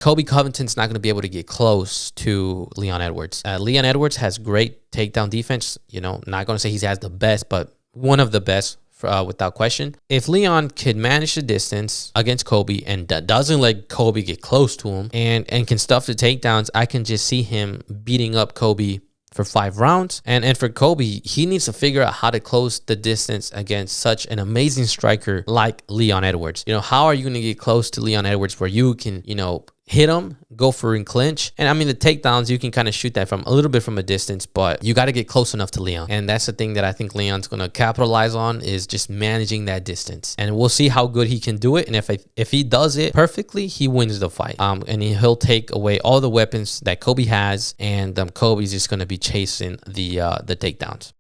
Colby Covington's not going to be able to get close to Leon Edwards. Leon Edwards has great takedown defense. Not going to say he has the best, but one of the best without question. If Leon could manage the distance against Colby and doesn't let Colby get close to him and can stuff the takedowns, I can just see him beating up Colby for 5 rounds. And for Colby, he needs to figure out how to close the distance against such an amazing striker like Leon Edwards. How are you going to get close to Leon Edwards where you can, hit him, go for in clinch? And I mean, the takedowns, you can kind of shoot that from a little bit from a distance, but you got to get close enough to Leon. And that's the thing that I think Leon's going to capitalize on, is just managing that distance. And we'll see how good he can do it. And if he does it perfectly, he wins the fight. And he'll take away all the weapons that Colby has. And Colby's just going to be chasing the takedowns.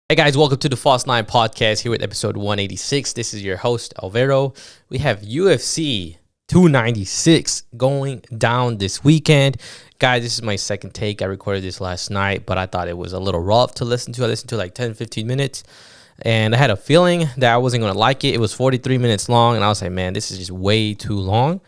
Hey guys, welcome to the False 9 podcast here with episode 186. This is your host, Alvaro. We have UFC 296 going down this weekend. Guys, this is my second take. I recorded this last night, but I thought it was a little rough to listen to. I listened to like 10-15 minutes, and I had a feeling that I wasn't going to like it. It was 43 minutes long, and I was like, man, this is just way too long.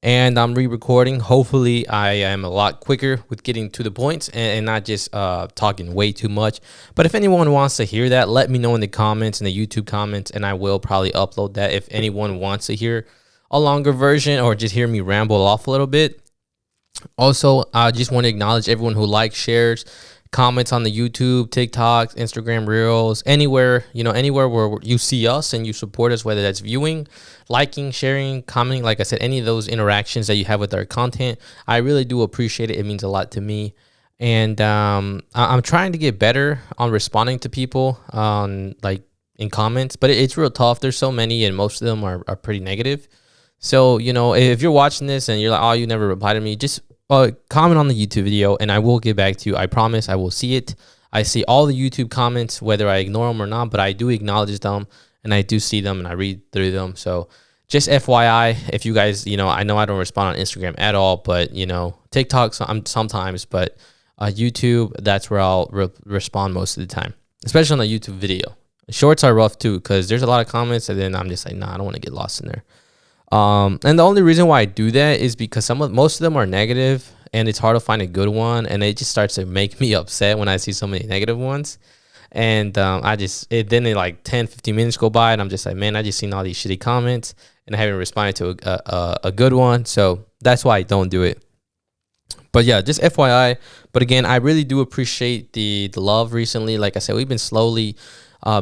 And I'm re-recording. Hopefully, I am a lot quicker with getting to the points and not just talking way too much. But if anyone wants to hear that, let me know in the comments, in the YouTube comments, and I will probably upload that if anyone wants to hear a longer version or just hear me ramble off a little bit. Also, I just want to acknowledge everyone who likes, shares, comments on the YouTube, TikTok, Instagram Reels, anywhere where you see us and you support us, whether that's viewing, liking, sharing, commenting. Like I said, any of those interactions that you have with our content, I really do appreciate it. It means a lot to me. And I'm trying to get better on responding to people in comments, but it's real tough. There's so many, and most of them are pretty negative. So, if you're watching this and you're like, oh, you never replied to me, just comment on the YouTube video and I will get back to you. I promise I will see it. I see all the YouTube comments, whether I ignore them or not, but I do acknowledge them and I do see them and I read through them. So just FYI, if you guys, I know I don't respond on Instagram at all, but, TikTok sometimes, but YouTube, that's where I'll respond most of the time, especially on the YouTube video. Shorts are rough too, because there's a lot of comments and then I'm just like, nah, I don't want to get lost in there. And the only reason why I do that is because most of them are negative and it's hard to find a good one, and it just starts to make me upset when I see so many negative ones. And then like 10-15 minutes go by and I'm just like, man, I just seen all these shitty comments and I haven't responded to a good one. So that's why I don't do it. But yeah, just FYI. But again, I really do appreciate the love recently. Like I said, we've been slowly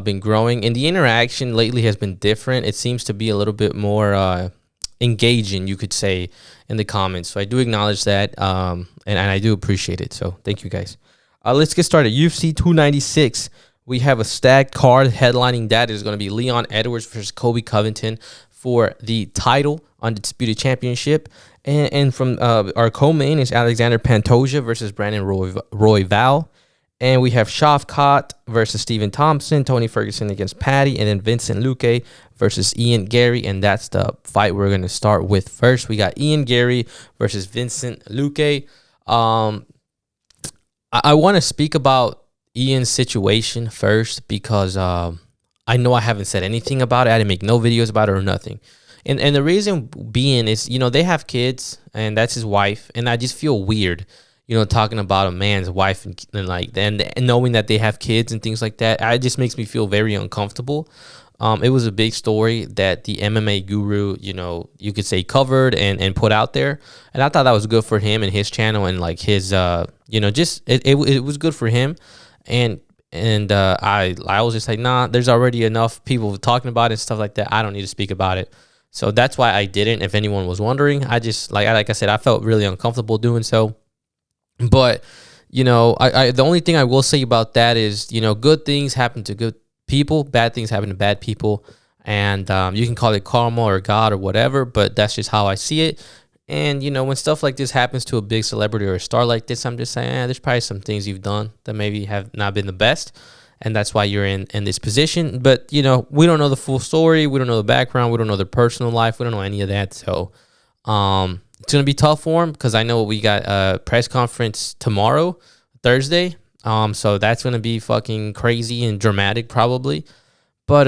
been growing, and the interaction lately has been different. It seems to be a little bit more engaging, you could say, in the comments. So I do acknowledge that, and I do appreciate it. So thank you guys. Let's get started. UFC 296. We have a stacked card. Headlining that is going to be Leon Edwards versus Colby Covington for the title Undisputed Championship. And from our co-main is Alexandre Pantoja versus Brandon Royval. And we have Shavkat versus Thompson, Tony Ferguson against Paddy, and then Vincent Luque versus Garry. And that's the fight we're going to start with first. We got Garry versus Vincent Luque. I want to speak about Ian's situation first because I know I haven't said anything about it. I didn't make no videos about it or nothing. And the reason being is, they have kids, and that's his wife. And I just feel weird, talking about a man's wife and knowing that they have kids and things like that. It just makes me feel very uncomfortable. It was a big story that the MMA guru, you could say covered and put out there. And I thought that was good for him and his channel and like his, it was good for him. And I was just like, nah, there's already enough people talking about it and stuff like that. I don't need to speak about it. So that's why I didn't, if anyone was wondering. I just, like I said, I felt really uncomfortable doing so. But, the only thing I will say about that is, good things happen to good people, bad things happen to bad people. And you can call it karma or God or whatever, but that's just how I see it. And, when stuff like this happens to a big celebrity or a star like this, I'm just saying, there's probably some things you've done that maybe have not been the best. And that's why you're in this position. But, we don't know the full story. We don't know the background. We don't know their personal life. We don't know any of that. So, it's going to be tough for him because I know we got a press conference tomorrow, Thursday. So that's going to be fucking crazy and dramatic probably. But,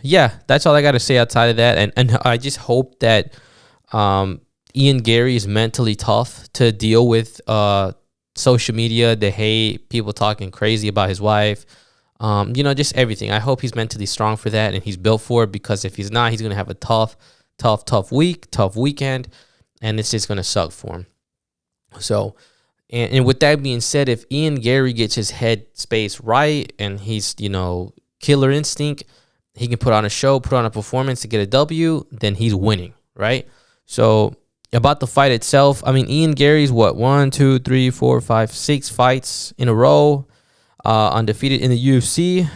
yeah, that's all I got to say outside of that. And I just hope that Ian Garry is mentally tough to deal with social media, the hate, people talking crazy about his wife, just everything. I hope he's mentally strong for that and he's built for it, because if he's not, he's going to have a tough weekend, and it's just going to suck for him. So, and with that being said, if Ian Garry gets his head space right and he's, killer instinct, he can put on a show, put on a performance to get a W, then he's winning, right? So, about the fight itself, I mean, Ian Garry's 1, 2, 3, 4, 5, 6 fights in a row, undefeated in the UFC.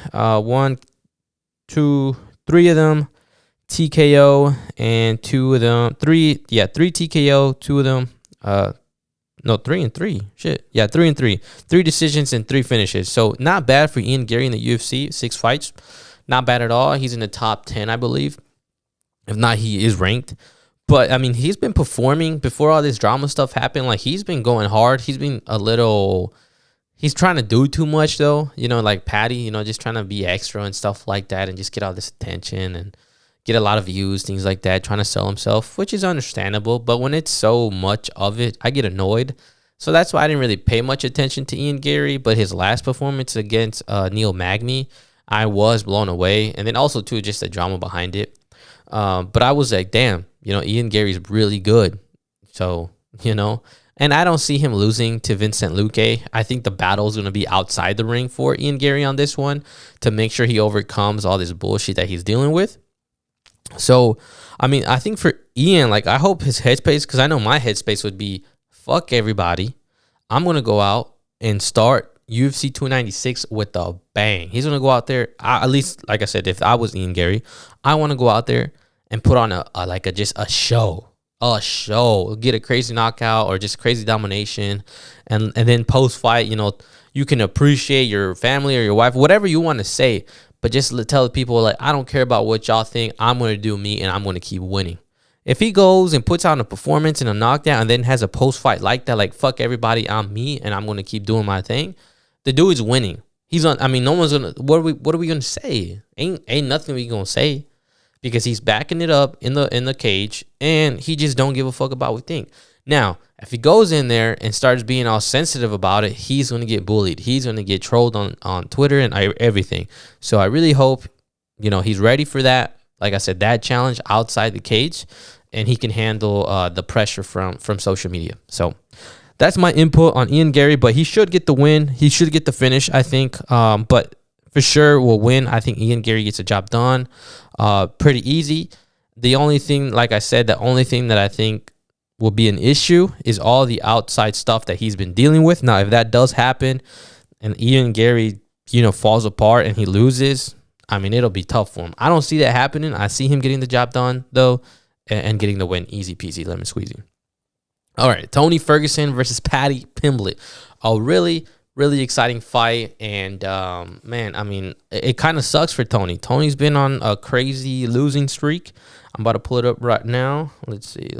1, 2, 3 of them TKO, and 2 of them, 3 TKO, 2 of them, 3 and 3. 3 and 3. 3 decisions and 3 finishes. So not bad for Ian Garry in the UFC. 6 fights. Not bad at all. He's in the top 10, I believe. If not, he is ranked. But, I mean, he's been performing before all this drama stuff happened. Like, he's been going hard. He's been he's trying to do too much, though. Like Paddy, just trying to be extra and stuff like that and just get all this attention and get a lot of views, things like that, trying to sell himself, which is understandable. But when it's so much of it, I get annoyed. So that's why I didn't really pay much attention to Ian Garry. But his last performance against Neil Magny, I was blown away. And then also, too, just the drama behind it. But I was like, damn, Ian Garry's really good. So, and I don't see him losing to Vicente Luque. I think the battle is going to be outside the ring for Ian Garry on this one to make sure he overcomes all this bullshit that he's dealing with. So, I mean, I think for Ian, like, I hope his headspace, because I know my headspace would be, fuck everybody. I'm going to go out and start UFC 296 with a bang. He's going to go out there, at least, like I said, if I was Ian Garry, I want to go out there and put on just a show. Get a crazy knockout or just crazy domination. And then post-fight, you can appreciate your family or your wife, whatever you want to say. But just tell the people, like, I don't care about what y'all think. I'm going to do me, and I'm going to keep winning. If he goes and puts on a performance and a knockdown and then has a post-fight like that, like, fuck everybody, I'm me, and I'm going to keep doing my thing, the dude's winning. No one's going to, what are we going to say? Ain't nothing we going to say, because he's backing it up in the cage, and he just don't give a fuck about what we think. Now, if he goes in there and starts being all sensitive about it, he's going to get bullied. He's going to get trolled on Twitter and everything. So I really hope, he's ready for that. Like I said, that challenge outside the cage, and he can handle the pressure from social media. So that's my input on Ian Garry, but he should get the win. He should get the finish, I think. But for sure will win. I think Ian Garry gets the job done pretty easy. The only thing, like I said, the only thing that I think will be an issue is all the outside stuff that he's been dealing with. Now, if that does happen and Ian Garry, falls apart and he loses, I mean, it'll be tough for him. I don't see that happening. I see him getting the job done, though, and getting the win. Easy peasy, lemon squeezy. All right, Tony Ferguson versus Paddy Pimblett. A really, really exciting fight. And, man, I mean, it kind of sucks for Tony. Tony's been on a crazy losing streak. I'm about to pull it up right now. Let's see.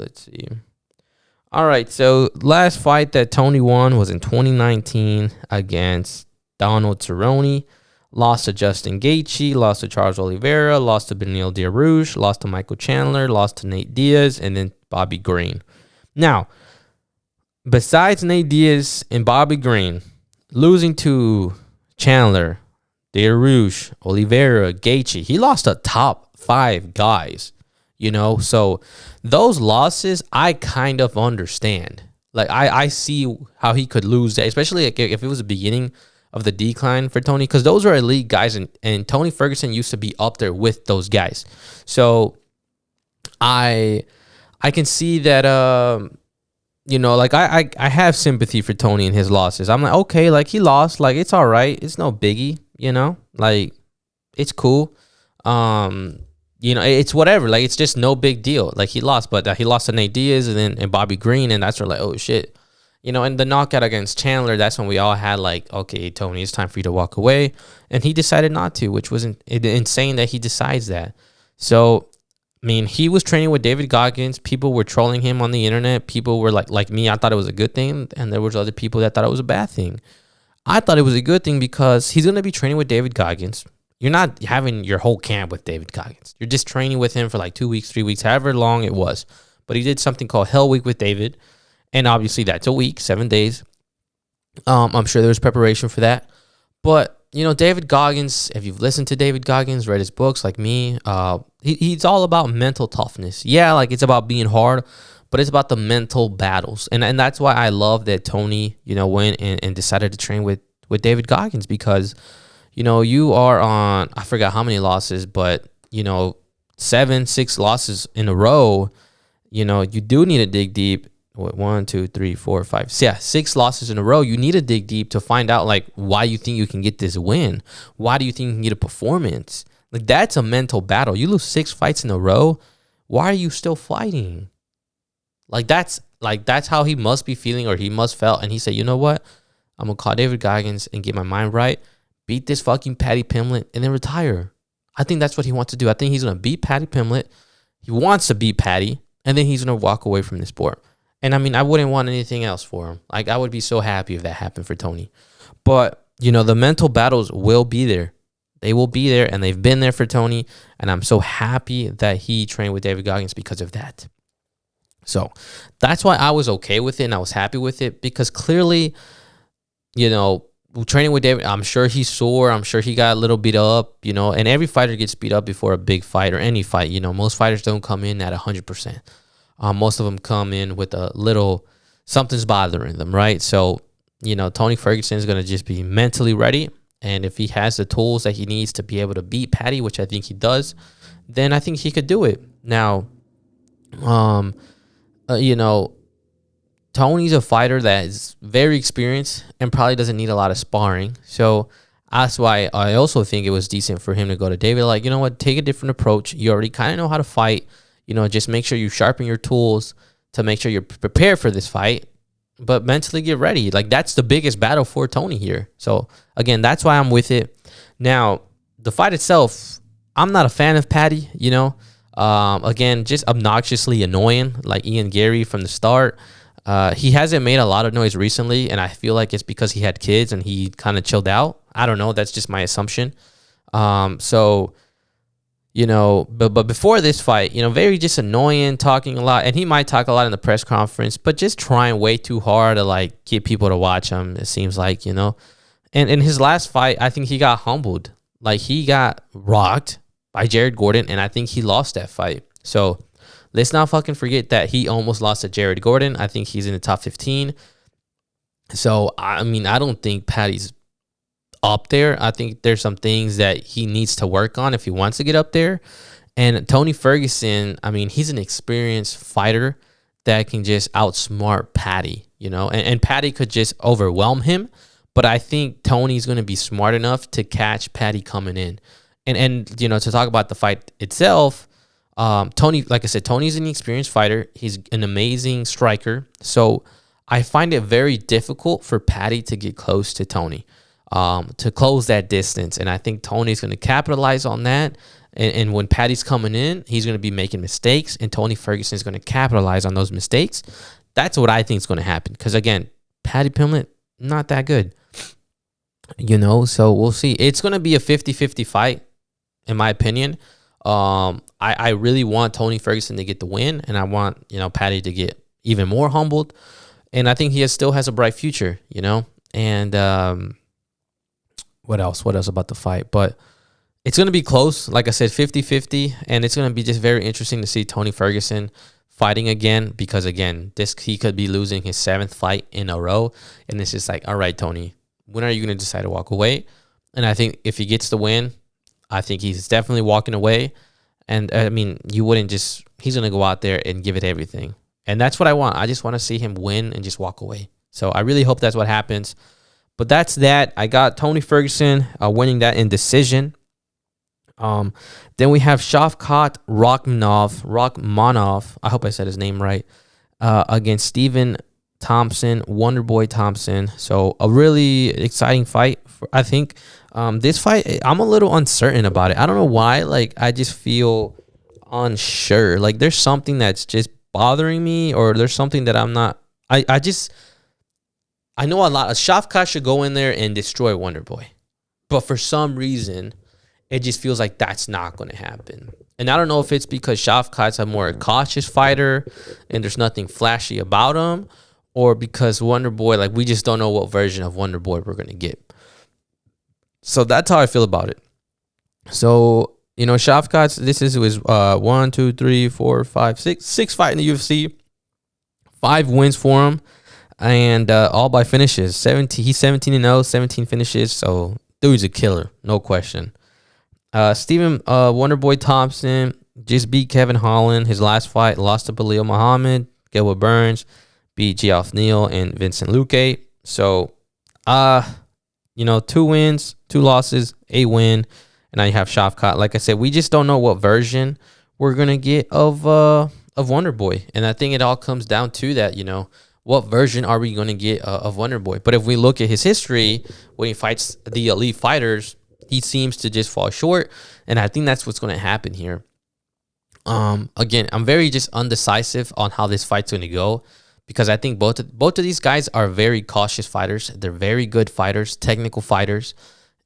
All right, so last fight that Tony won was in 2019 against Donald Cerrone. Lost to Justin Gaethje, lost to Charles Oliveira, lost to Beneil Dariush, lost to Michael Chandler, lost to Nate Diaz, and then Bobby Green. Now, besides Nate Diaz and Bobby Green, losing to Chandler, Dariush, Oliveira, Gaethje, he lost to top 5 guys. So those losses, I kind of understand. Like, I see how he could lose that, especially if it was the beginning of the decline for Tony, because those are elite guys, and Tony Ferguson used to be up there with those guys. So I can see that, I have sympathy for Tony and his losses. I'm like, okay, like, he lost, like, it's all right. It's no biggie, like, it's cool. It's whatever. Like, it's just no big deal. Like, he lost, but he lost to Nate Diaz and Bobby Green, and that's where, like, oh shit. And the knockout against Chandler, that's when we all had, like, okay, Tony, it's time for you to walk away. And he decided not to, which was insane that he decides that. So, I mean, he was training with David Goggins. People were trolling him on the internet. People were like me, I thought it was a good thing. And there was other people that thought it was a bad thing. I thought it was a good thing because he's going to be training with David Goggins. You're not having your whole camp with David Goggins. You're just training with him for like 2 weeks, 3 weeks, however long it was. but he did something called Hell Week with David. And obviously that's a week, 7 days. I'm sure there was preparation for that. But, you know, David Goggins, if you've listened to David Goggins, read his books like me, he's all about mental toughness. Yeah, like it's about being hard, but it's about the mental battles. And that's why I love that Tony, you know, went and decided to train with David Goggins, because, you know, you are on, I forgot how many losses, but, you know, 6 losses in a row. You know, you do need to dig deep. 1, 2, 3, 4, 5. So yeah, 6 losses in a row. You need to dig deep to find out like why you think you can get this win. Why do you think you can get a performance? Like that's a mental battle. You lose 6 fights in a row. Why are you still fighting? Like that's how he must be feeling, or he must felt. And he said, you know what? I'm gonna call David Goggins and get my mind right, beat this fucking Paddy Pimblett, and then retire. I think that's what he wants to do. I think he's gonna beat Paddy Pimblett. He wants to beat Paddy, and then he's gonna walk away from the sport. And I mean, I wouldn't want anything else for him. Like, I would be so happy if that happened for Tony. But, you know, the mental battles will be there. They will be there, and they've been there for Tony. And I'm so happy that he trained with David Goggins because of that. So that's why I was okay with it, and I was happy with it, because clearly, you know, training with David, I'm sure he's sore. I'm sure he got a little beat up, you know, and every fighter gets beat up before a big fight or any fight. You know, most fighters don't come in at 100%. Most of them come in with a little something's bothering them, right? So, you know, Tony Ferguson is going to just be mentally ready. And if he has the tools that he needs to be able to beat Paddy, which I think he does, then I think he could do it. Now, you know, Tony's a fighter that is very experienced and probably doesn't need a lot of sparring. So that's why I also think it was decent for him to go to David. Like, you know what, take a different approach. You already kind of know how to fight. You know, just make sure you sharpen your tools to make sure you're prepared for this fight, but mentally get ready. Like, that's the biggest battle for Tony here. So, again, that's why I'm with it. Now, the fight itself, I'm not a fan of Paddy, you know. Again, just obnoxiously annoying, like Ian Garry from the start. He hasn't made a lot of noise recently, and I feel like it's because he had kids and he kind of chilled out. I don't know. That's just my assumption. So... You know, but before this fight, you know, very just annoying, talking a lot. And he might talk a lot in the press conference, but just trying way too hard to, like, get people to watch him, it seems like, you know. And in his last fight, I think he got humbled. Like, he got rocked by Jared Gordon, and I think he lost that fight. So let's not fucking forget that he almost lost to Jared Gordon. I think he's in the top 15. So, I mean, I don't think Paddy's up there. I think there's some things that he needs to work on if he wants to get up there. And Tony Ferguson, I mean, he's an experienced fighter that can just outsmart Paddy, you know, and Paddy could just overwhelm him. But I think Tony's going to be smart enough to catch Paddy coming in. And you know, to talk about the fight itself, Tony, like I said, Tony's an experienced fighter. He's an amazing striker. So I find it very difficult for Paddy to get close to Tony. To close that distance. And I think Tony's going to capitalize on that. And when Paddy's coming in, he's going to be making mistakes, and Tony Ferguson is going to capitalize on those mistakes. That's what I think is going to happen. Because, again, Paddy Pimblett, not that good. You know, so we'll see. It's going to be a 50-50 fight, in my opinion. I really want Tony Ferguson to get the win, and I want, you know, Paddy to get even more humbled. And I think he still has a bright future, you know. And what else about the fight? But it's going to be close. Like I said, 50-50. And it's going to be just very interesting to see Tony Ferguson fighting again. Because, again, he could be losing his 7th fight in a row. And it's just like, all right, Tony, when are you going to decide to walk away? And I think if he gets the win, I think he's definitely walking away. And, I mean, you wouldn't just... He's going to go out there and give it everything. And that's what I want. I just want to see him win and just walk away. So I really hope that's what happens. But that's that. I got Tony Ferguson winning that in decision. Then we have Shavkat Rakhmonov. I hope I said his name right. Against Stephen Thompson, Wonderboy Thompson. So a really exciting fight. I think this fight, I'm a little uncertain about it. I don't know why. Like, I just feel unsure. Like, there's something that's just bothering me, or there's something that I'm not. I know a lot. Shavkat should go in there and destroy Wonderboy. But for some reason, it just feels like that's not going to happen. And I don't know if it's because Shavkat's a more cautious fighter and there's nothing flashy about him, or because Wonder Boy, like, we just don't know what version of Wonder Boy we're going to get. So that's how I feel about it. So, Shavkat, this is his 1, 2, 3, 4, 5, 6 fight in the UFC. 5 wins for him, and all by finishes. He's 17-0, 17 finishes. So dude's a killer, no question. Stephen Wonderboy Thompson just beat Kevin Holland. His last fight, lost to Belal Muhammad. Gilbert Burns beat Geoff Neal and Vincent Luque. So, 2 wins, 2 losses, 8 win. And now you have Shavkat. Like I said, we just don't know what version we're gonna get of Wonder Boy, and I think it all comes down to that. What version are we gonna get of Wonder Boy? But if we look at his history when he fights the elite fighters, he seems to just fall short, and I think that's what's gonna happen here. Again, I'm very just undecisive on how this fight's gonna go, because I think both of these guys are very cautious fighters. They're very good fighters, technical fighters.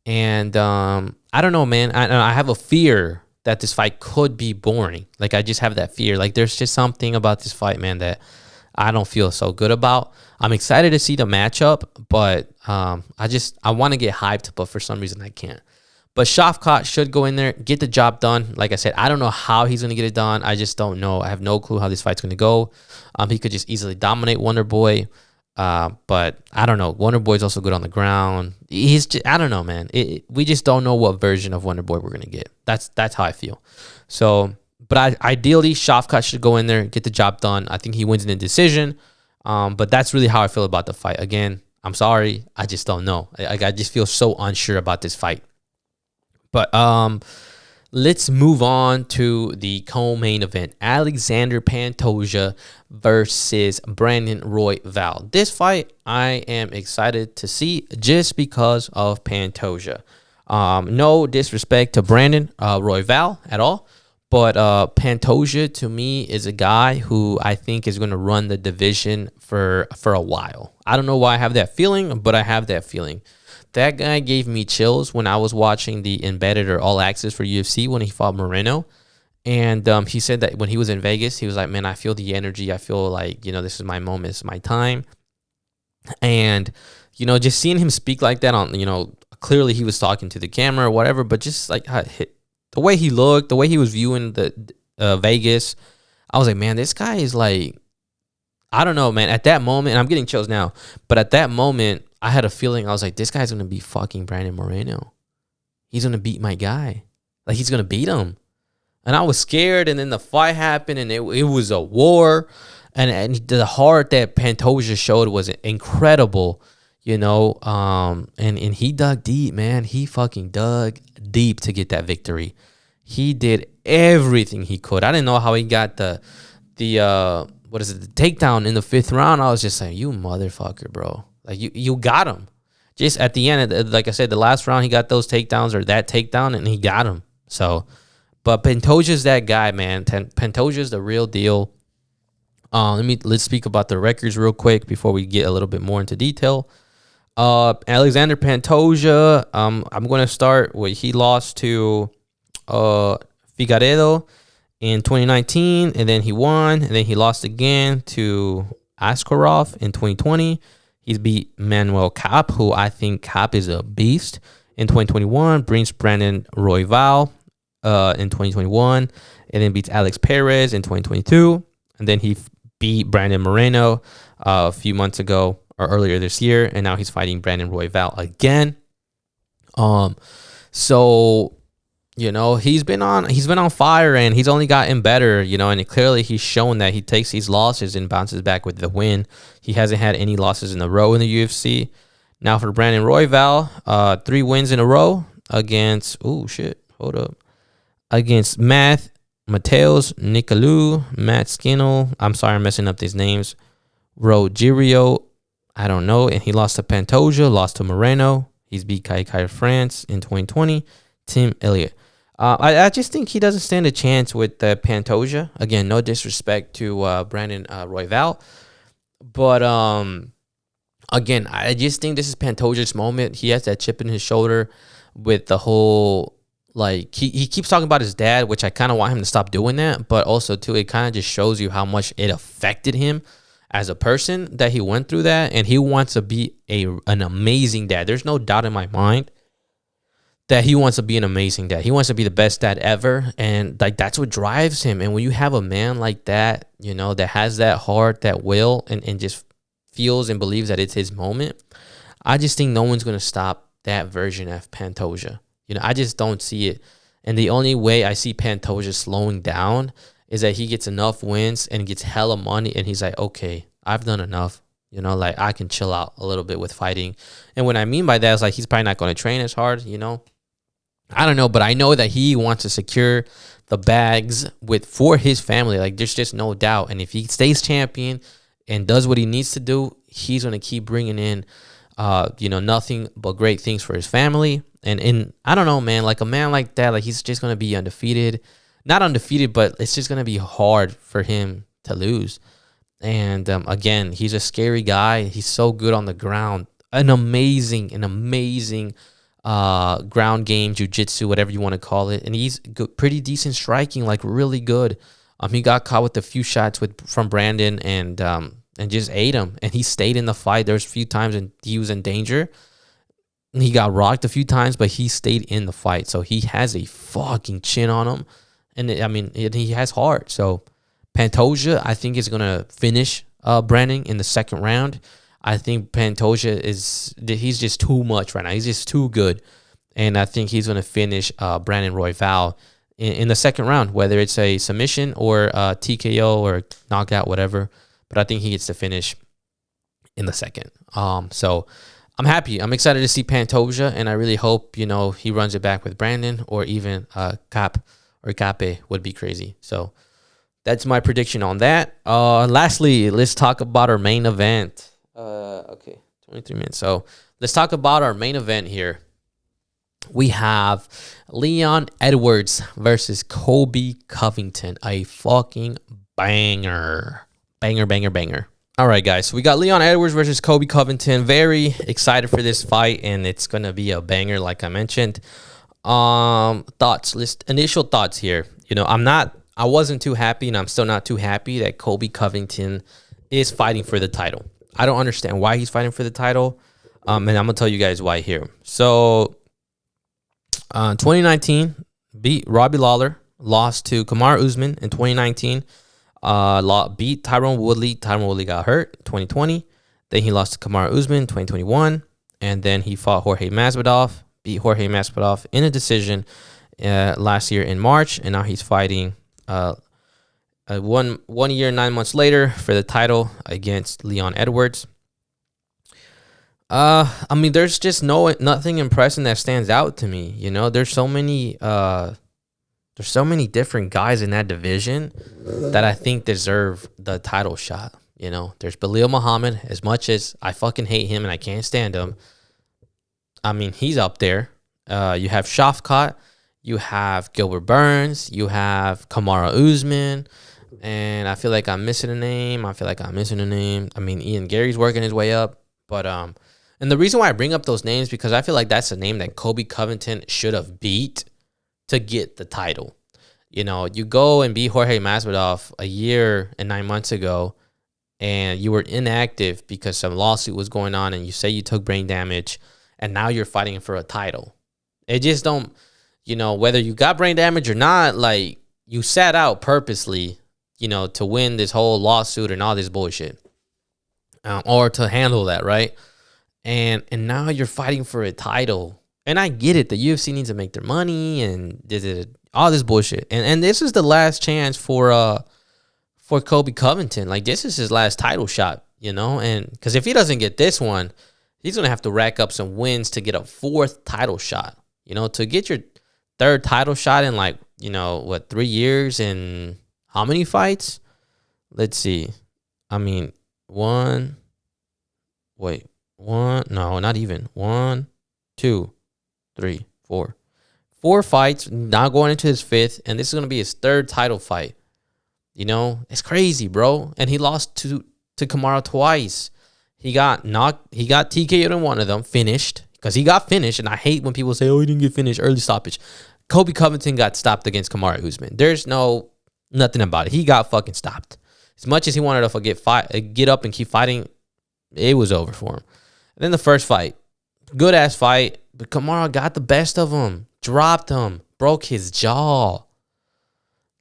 And I don't know, man. I have a fear that this fight could be boring. Like, I just have that fear. Like, there's just something about this fight, man, that I don't feel so good about. I'm excited to see the matchup, but I want to get hyped, but for some reason I can't. But Shavkat should go in there, get the job done. Like I said, I don't know how he's going to get it done. I just don't know. I have no clue how this fight's going to go. He could just easily dominate Wonder Boy. But I don't know. Wonder Boy's also good on the ground. He's just, I don't know, man. We just don't know what version of Wonder Boy we're gonna get. That's how I feel. So, but ideally, Shavkat should go in there, get the job done. I think he wins in a decision. But that's really how I feel about the fight. Again, I'm sorry, I just don't know. I just feel so unsure about this fight. But let's move on to the co-main event. Alexandre Pantoja versus Brandon Royval. This fight I am excited to see just because of Pantoja. No disrespect to Brandon Royval at all, but Pantoja to me is a guy who I think is going to run the division for a while. I don't know why I have that feeling, but I have that feeling. That guy gave me chills when I was watching the embedded or all access for UFC when he fought Moreno. And he said that when he was in Vegas, he was like, man, I feel the energy. I feel like, this is my moment. It's my time. And, just seeing him speak like that on, clearly he was talking to the camera or whatever, but just like the way he looked, the way he was viewing the Vegas, I was like, man, this guy is like, I don't know, man. At that moment, and I'm getting chills now, but at that moment, I had a feeling. I was like, this guy's going to be fucking Brandon Moreno. He's going to beat my guy. Like, he's going to beat him. And I was scared, and then the fight happened, and it was a war. And the heart that Pantoja showed was incredible, and he dug deep, man. He fucking dug deep to get that victory. He did everything he could. I didn't know how he got the takedown in the 5th round. I was just saying, you motherfucker, bro. Like, you got him. Just at the end, like I said, the last round, he got those takedowns or that takedown, and he got him. So, but Pantoja's that guy, man. Pantoja's the real deal. Let's speak about the records real quick before we get a little bit more into detail. Alexandre Pantoja, I'm going to start with, he lost to Figueiredo in 2019, and then he won, and then he lost again to Askarov in 2020. He's beat Manuel Cap, who I think Cap is a beast, in 2021. Brings Brandon Royval in 2021, and then beats Alex Perez in 2022. And then he beat Brandon Moreno a few months ago or earlier this year, and now he's fighting Brandon Royval again. So he's been on fire, and he's only gotten better, and clearly he's shown that he takes these losses and bounces back with the win. He hasn't had any losses in a row in the UFC. Now for Brandon Royval, 3 wins in a row against against Mateos Nicolou, Matt Skinnell. I'm sorry, I'm messing up these names. Rogerio, I don't know, and he lost to Pantoja, lost to Moreno. He's beat Kai France in 2020. Tim Elliott. I just think he doesn't stand a chance with Pantoja. Again, no disrespect to Brandon Royval. But, again, I just think this is Pantoja's moment. He has that chip in his shoulder with the whole Like he keeps talking about his dad, which I kind of want him to stop doing that. But also too, it kind of just shows you how much it affected him as a person that he went through that, and he wants to be an amazing dad. There's no doubt in my mind that he wants to be an amazing dad. He wants to be the best dad ever, and like that's what drives him. And when you have a man like that, you know, that has that heart, that will, and just feels and believes that it's his moment, I just think no one's gonna stop that version of Pantoja. You know, I just don't see it. And the only way I see Pantoja slowing down is that he gets enough wins and gets hella money, and he's like, okay, I've done enough. You know, like I can chill out a little bit with fighting. And what I mean by that is like he's probably not going to train as hard, you know. I don't know, but I know that he wants to secure the bags for his family. Like there's just no doubt. And if he stays champion and does what he needs to do, he's going to keep bringing in, you know, nothing but great things for his family. And I don't know, man, like a man like that, like he's just going to be undefeated. Not undefeated, but it's just going to be hard for him to lose. And again, he's a scary guy. He's so good on the ground. An amazing ground game, jiu-jitsu, whatever you want to call it. And he's good, pretty decent striking, like really good. He got caught with a few shots from Brandon and just ate him. And he stayed in the fight. There's a few times and he was in danger. And he got rocked a few times, but he stayed in the fight. So he has a fucking chin on him. And he has heart. So Pantoja, I think, is going to finish Brandon in the second round. I think Pantoja he's just too much right now. He's just too good. And I think he's going to finish Brandon Royval in the second round, whether it's a submission or a TKO or knockout, whatever. But I think he gets to finish in the second. So I'm happy. I'm excited to see Pantoja, and I really hope, you know, he runs it back with Brandon, or even Cape would be crazy. So that's my prediction on that. Lastly, let's talk about our main event. Okay, 23 minutes. So let's talk about our main event here. We have Leon Edwards versus Colby Covington. A fucking banger. Banger. All right, guys. So we got Leon Edwards versus Colby Covington. Very excited for this fight, and it's going to be a banger, like I mentioned. Initial thoughts here. You know, I wasn't too happy, and I'm still not too happy that Colby Covington is fighting for the title. I don't understand why he's fighting for the title. And I'm going to tell you guys why here. So, 2019, beat Robbie Lawler, lost to Kamaru Usman in 2019, beat Tyron Woodley. Tyron Woodley got hurt in 2020. Then he lost to Kamaru Usman in 2021. And then he fought Jorge Masvidal, beat Jorge Masvidal in a decision last year in March. And now he's fighting 1 year, 9 months later for the title against Leon Edwards. I mean, there's just nothing impressive that stands out to me. You know, there's so many different guys in that division that I think deserve the title shot. You know, there's Belal Muhammad. As much as I fucking hate him and I can't stand him, I mean, he's up there. You have Shavkat, you have Gilbert Burns, you have Kamaru Usman, and I feel like I'm missing a name. I mean, Ian Garry's working his way up, but and the reason why I bring up those names because I feel like that's a name that Colby Covington should have beat to get the title. You know, you go and beat Jorge Masvidal a year and 9 months ago, and you were inactive because some lawsuit was going on, and you say you took brain damage, and now you're fighting for a title. It just don't, you know, whether you got brain damage or not, like, you sat out purposely, you know, to win this whole lawsuit and all this bullshit, or to handle that, right? And now you're fighting for a title. And I get it. The UFC needs to make their money and all this bullshit. And this is the last chance for Colby Covington. Like, this is his last title shot, you know? And because if he doesn't get this one, he's going to have to rack up some wins to get a fourth title shot. You know, to get your third title shot in, like, you know, 3 years and how many fights? Let's see. I mean, no, not even. 1, 2, 3, 4. 4 fights, now going into his fifth, and this is going to be his third title fight. You know, it's crazy, bro. And he lost to Kamaru twice. He got TKO'd in one of them, finished, because he got finished, and I hate when people say, oh, he didn't get finished, early stoppage. Colby Covington got stopped against Kamaru Usman. There's nothing about it. He got fucking stopped. As much as he wanted to get up and keep fighting, it was over for him. And then the first fight, good ass fight, but Kamaru got the best of him, dropped him, broke his jaw.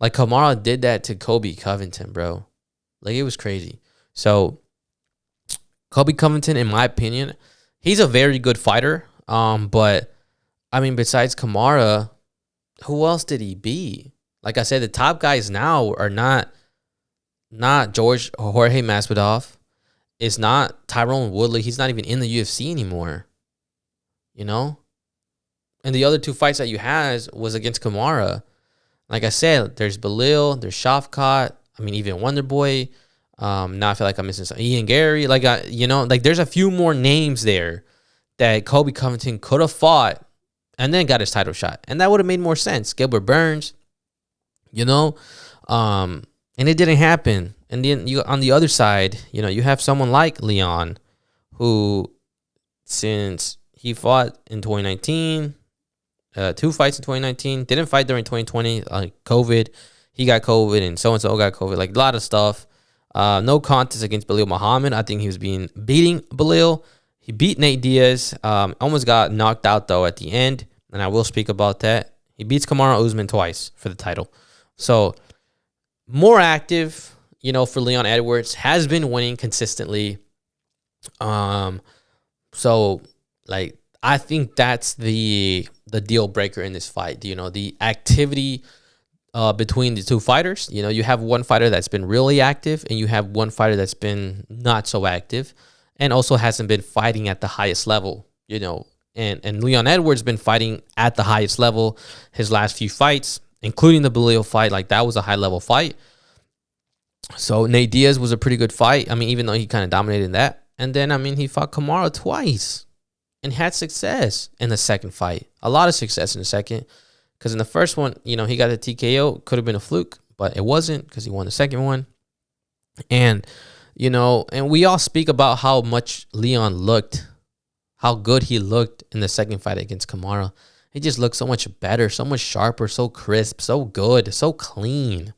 Like Kamaru did that to Colby Covington, bro. Like it was crazy. So Colby Covington, in my opinion, he's a very good fighter. But I mean, besides Kamaru, who else did he beat? Like I said, the top guys now are not Jorge Masvidal. It's not Tyrone Woodley. He's not even in the UFC anymore. You know? And the other two fights that you had was against Kamaru. Like I said, there's Belil, there's Shavkat. I mean, even Wonderboy. Now I feel like I'm missing some. Ian Garry. Like, there's a few more names there that Colby Covington could have fought and then got his title shot. And that would have made more sense. Gilbert Burns, and it didn't happen. And then on the other side, you have someone like Leon, who, since he fought in 2019, 2 fights in 2019, didn't fight during 2020, COVID. He got COVID and so-and-so got COVID, like a lot of stuff. No contest against Belil Muhammad. I think he was beating Belil. He beat Nate Diaz. Almost got knocked out, though, at the end. And I will speak about that. He beats Kamaru Usman twice for the title. So, more active, for Leon Edwards. Has been winning consistently. So, like, I think that's the deal breaker in this fight. The activity between the two fighters. You have one fighter that's been really active, and you have one fighter that's been not so active, and also hasn't been fighting at the highest level. And Leon Edwards been fighting at the highest level his last few fights, including the Belil fight. Like, that was a high level fight. So Nate Diaz was a pretty good fight. I mean, even though he kind of dominated that. And then, he fought Kamaru twice and had success in the second fight. A lot of success in the second. Because in the first one, he got the TKO. Could have been a fluke, but it wasn't because he won the second one. And, and we all speak about how much Leon looked, how good he looked in the second fight against Kamaru. He just looked so much better, so much sharper, so crisp, so good, so clean.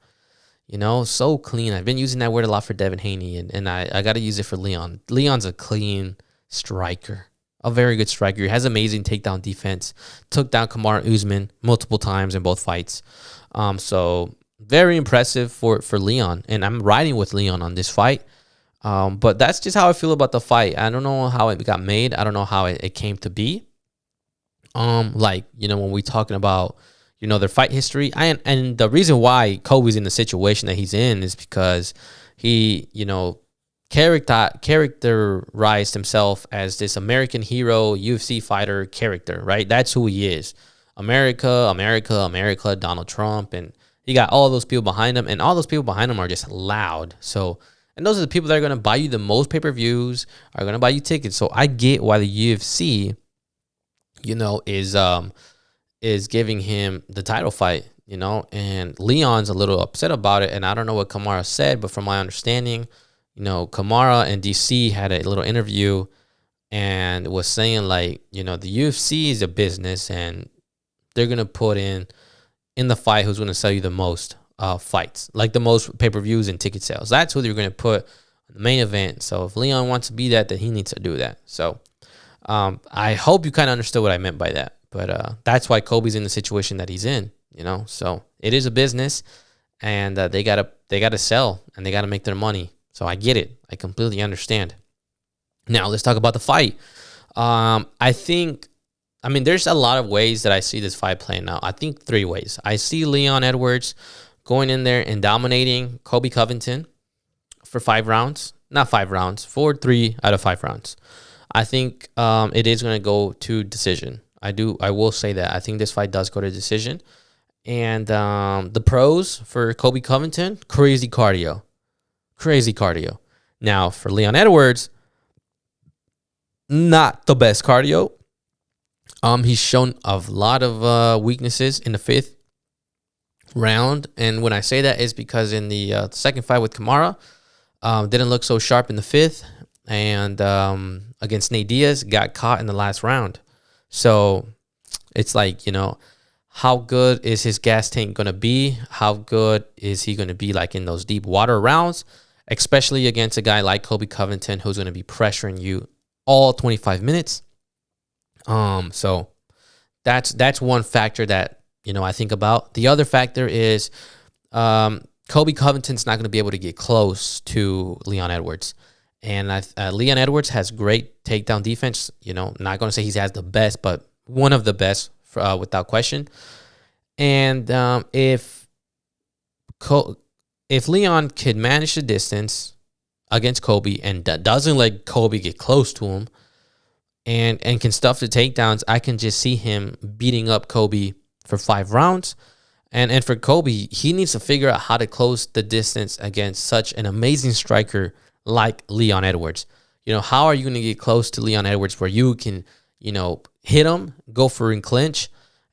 So clean. I've been using that word a lot for Devin Haney, and I got to use it for Leon. Leon's a clean striker. A very good striker. He has amazing takedown defense. Took down Kamaru Usman multiple times in both fights. So very impressive for Leon. And I'm riding with Leon on this fight. But that's just how I feel about the fight. I don't know how it got made. I don't know how it came to be. When we talking about, their fight history. And the reason why Colby's in the situation that he's in is because he, characterized himself as this American hero, UFC fighter character, right? That's who he is. America, Donald Trump. And he got all those people behind him. And all those people behind him are just loud. So, and those are the people that are going to buy you the most pay-per-views, are going to buy you tickets. So I get why the UFC, is giving him the title fight, and Leon's a little upset about it. And I don't know what Kamaru said, but from my understanding, Kamaru and DC had a little interview and was saying, like, the UFC is a business and they're going to put in the fight who's going to sell you the most fights, like the most pay-per-views and ticket sales. That's who they're going to put in the main event. So if Leon wants to be that, then he needs to do that. So I hope you kind of understood what I meant by that. But that's why Colby's in the situation that he's in, So it is a business, and they gotta sell, and they gotta make their money. So I get it. I completely understand. Now let's talk about the fight. There's a lot of ways that I see this fight playing out. I think 3 ways. I see Leon Edwards going in there and dominating Colby Covington for 5 rounds. Not 5 rounds, for 3 out of 5 rounds. I think it is going to go to decision. I will say that. I think this fight does go to decision. And the pros for Colby Covington, crazy cardio. Now, for Leon Edwards, not the best cardio. He's shown a lot of weaknesses in the 5th round. And when I say that is because in the second fight with Kamaru, didn't look so sharp in the 5th. And against Nate Diaz, got caught in the last round. So it's like, how good is his gas tank going to be? How good is he going to be like in those deep water rounds, especially against a guy like Colby Covington, who's going to be pressuring you all 25 minutes. So that's one factor that, I think about. The other factor is Colby Covington's not going to be able to get close to Leon Edwards. And Leon Edwards has great takedown defense. Not going to say he has the best, but one of the best without question. And if Leon could manage the distance against Colby and doesn't let Colby get close to him and can stuff the takedowns, I can just see him beating up Colby for 5 rounds. And for Colby, he needs to figure out how to close the distance against such an amazing striker like Leon Edwards. How are you going to get close to Leon Edwards where you can, hit him, go for in clinch?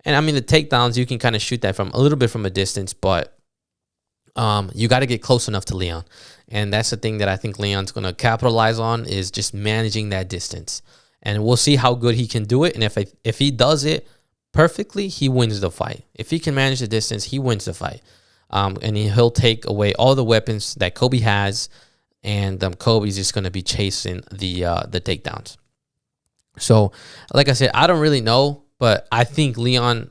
And I mean, the takedowns, you can kind of shoot that from a little bit from a distance, but you got to get close enough to Leon. And that's the thing that I think Leon's going to capitalize on, is just managing that distance. And we'll see how good he can do it. And if he does it perfectly, he wins the fight. If he can manage the distance, he wins the fight. And he'll take away all the weapons that Colby has, and Colby's just going to be chasing the takedowns. So, like I said, I don't really know, but I think Leon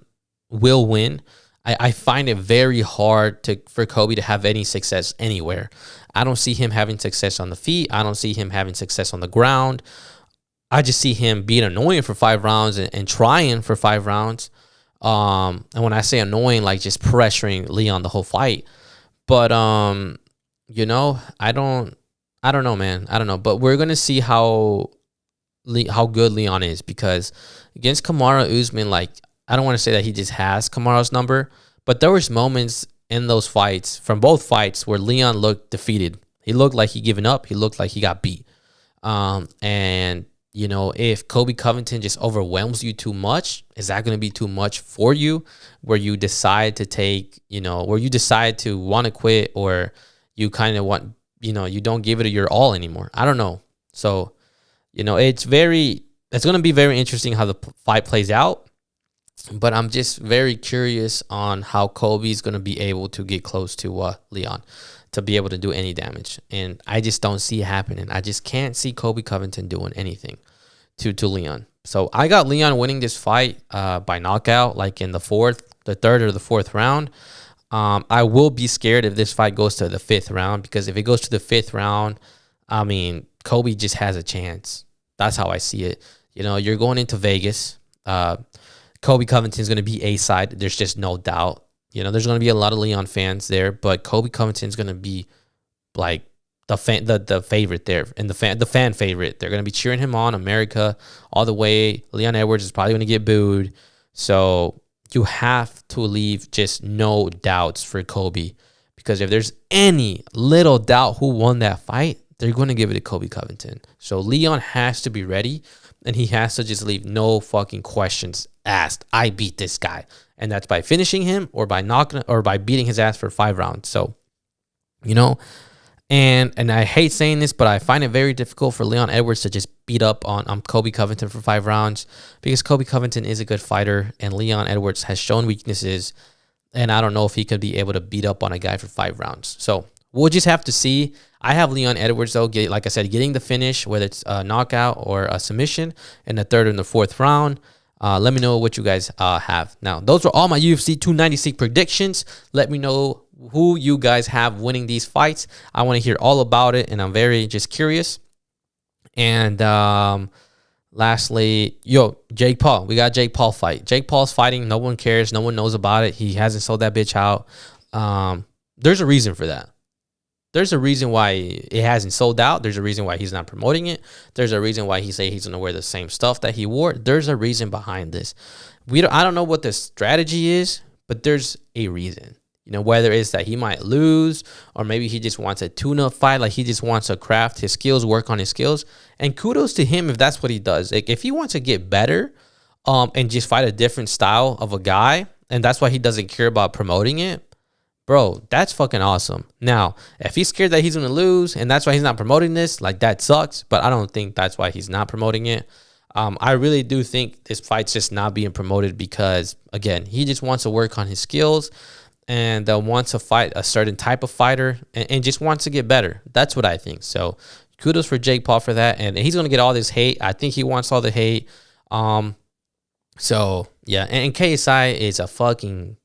will win. I find it very hard for Colby to have any success anywhere. I don't see him having success on the feet. I don't see him having success on the ground. I just see him being annoying for 5 rounds and trying for 5 rounds. And when I say annoying, like just pressuring Leon the whole fight. But I don't know, man. I don't know. But we're gonna see how good Leon is, because against Kamaru Usman, like, I don't want to say that he just has Kamaru's number, but there was moments in those fights, from both fights, where Leon looked defeated. He looked like he given up. He looked like he got beat. And if Colby Covington just overwhelms you too much, is that going to be too much for you, where you decide to take, where you decide to want to quit, or you kind of want, you don't give it your all anymore? I don't know. So, it's going to be very interesting how the fight plays out. But I'm just very curious on how Colby's going to be able to get close to Leon to be able to do any damage. And I just don't see it happening. I just can't see Colby Covington doing anything to Leon. So I got Leon winning this fight by knockout, like in the 3rd or the 4th round. I will be scared if this fight goes to the 5th round, because if it goes to the 5th round, I mean, Colby just has a chance. That's how I see it. You're going into Vegas. Colby Covington's going to be A-side. There's just no doubt. There's going to be a lot of Leon fans there, but Colby Covington's going to be like the favorite there, and the fan favorite. They're going to be cheering him on, America, all the way. Leon Edwards is probably going to get booed. So you have to leave just no doubts for Colby, because if there's any little doubt who won that fight, they're going to give it to Colby Covington. So Leon has to be ready, and he has to just leave no fucking questions asked. I beat this guy, and that's by finishing him or by beating his ass for 5 rounds. So, and I hate saying this, but I find it very difficult for Leon Edwards to just beat up on Colby Covington for 5 rounds, because Colby Covington is a good fighter, and Leon Edwards has shown weaknesses, and I don't know if he could be able to beat up on a guy for 5 rounds. So we'll just have to see. I have Leon Edwards, though, like I said, getting the finish, whether it's a knockout or a submission in the 3rd and the 4th round. Let me know what you guys have. Now, those are all my UFC 296 predictions. Let me know who you guys have winning these fights. I want to hear all about it, and I'm very just curious. And lastly, Jake Paul. We got Jake Paul fight. Jake Paul's fighting. No one cares. No one knows about it. He hasn't sold that bitch out. There's a reason for that. There's a reason why it hasn't sold out. There's a reason why he's not promoting it. There's a reason why he say he's going to wear the same stuff that he wore. There's a reason behind this. I don't know what the strategy is, but there's a reason. Whether it's that he might lose, or maybe he just wants a tune-up fight, like he just wants to craft his skills, work on his skills. And kudos to him if that's what he does. Like, if he wants to get better and just fight a different style of a guy, and that's why he doesn't care about promoting it, bro, that's fucking awesome. Now, if he's scared that he's going to lose and that's why he's not promoting this, like, that sucks. But I don't think that's why he's not promoting it. I really do think this fight's just not being promoted because, again, he just wants to work on his skills and wants to fight a certain type of fighter and just wants to get better. That's what I think. So kudos for Jake Paul for that. And he's going to get all this hate. I think he wants all the hate. So, yeah. And KSI is a fucking...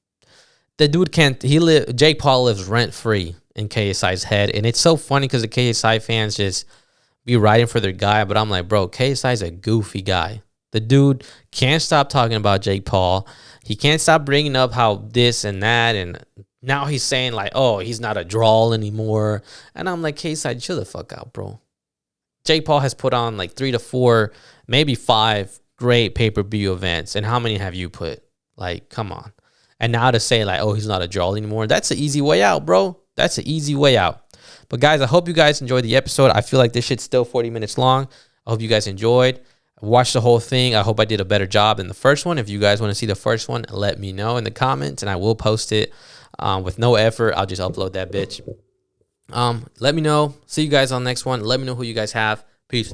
The dude can't... Jake Paul lives rent-free in KSI's head. And it's so funny because the KSI fans just be riding for their guy. But I'm like, bro, KSI's a goofy guy. The dude can't stop talking about Jake Paul. He can't stop bringing up how this and that. And now he's saying like, oh, he's not a drawl anymore. And I'm like, KSI, chill the fuck out, bro. Jake Paul has put on like 3 to 4, maybe 5 great pay-per-view events. And how many have you put? Like, come on. And now to say like, oh, he's not a drawl anymore. That's an easy way out, bro. That's an easy way out. But guys, I hope you guys enjoyed the episode. I feel like this shit's still 40 minutes long. I hope you guys enjoyed. Watch the whole thing. I hope I did a better job than the first one. If you guys want to see the first one, let me know in the comments and I will post it with no effort. I'll just upload that bitch. Let me know. See you guys on the next one. Let me know who you guys have. Peace.